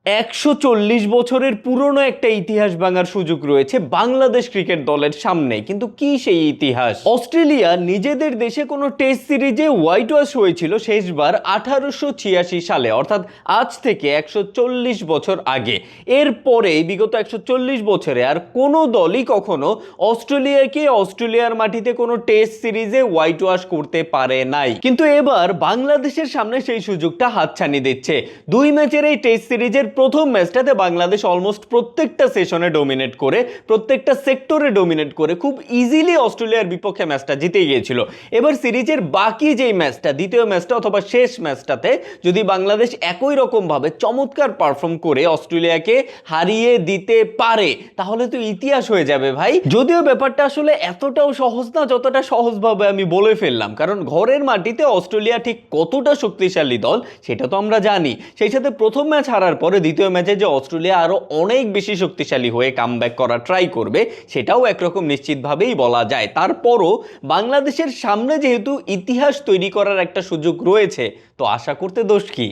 140 বছরের পুরনো একটা ইতিহাস ভাঙার সুযোগ রয়েছে বাংলাদেশ ক্রিকেট দলের সামনে। কিন্তু কি সেই ইতিহাস? অস্ট্রেলিয়া নিজেদের দেশে কোনো টেস্ট সিরিজে হোয়াইট ওয়াশ হয়েছিল শেষবার 1886 সালে, অর্থাৎ আজ থেকে 140 বছর আগে। এরপরে বিগত 140 বছরে আর কোনো দলই কখনো অস্ট্রেলিয়াকে অস্ট্রেলিয়ার মাটিতে কোনো টেস্ট সিরিজে হোয়াইট ওয়াশ করতে পারে নাই। কিন্তু এবার বাংলাদেশের সামনে সেই সুযোগটা হাতছানি দিচ্ছে। 2 ম্যাচের এই টেস্ট সিরিজের প্রথম ম্যাচটাতে বাংলাদেশ অলমোস্ট প্রত্যেকটা সেশনে ডমিনেট করে, প্রত্যেকটা সেক্টরে ডমিনেট করে খুব ইজিলি অস্ট্রেলিয়ার বিপক্ষে ম্যাচটা জিতে গিয়েছিল। এবার সিরিজের বাকি যেই ম্যাচটা, দ্বিতীয় ম্যাচটা অথবা শেষ ম্যাচটাতে যদি বাংলাদেশ একই রকমভাবে চমৎকার পারফর্ম করে অস্ট্রেলিয়াকে হারিয়ে দিতে পারে, তাহলে তো ইতিহাস হয়ে যাবে ভাই। যদিও ব্যাপারটা আসলে এতটাও সহজ না যতটা সহজভাবে আমি বলে ফেললাম, কারণ ঘরের মাটিতে অস্ট্রেলিয়া ঠিক কতটা শক্তিশালী দল সেটা তো আমরা জানি। সেই সাথে প্রথম ম্যাচ হারার পরে দ্বিতীয় ম্যাচে যে অস্ট্রেলিয়া আরো অনেক বেশি শক্তিশালী হয়ে কামব্যাক করার ট্রাই করবে সেটাও একরকম নিশ্চিতভাবেই বলা যায়। তারপরও বাংলাদেশের সামনে যেহেতু ইতিহাস তৈরি করার একটা সুযোগ রয়েছে, তো আশা করতে দোষ কি?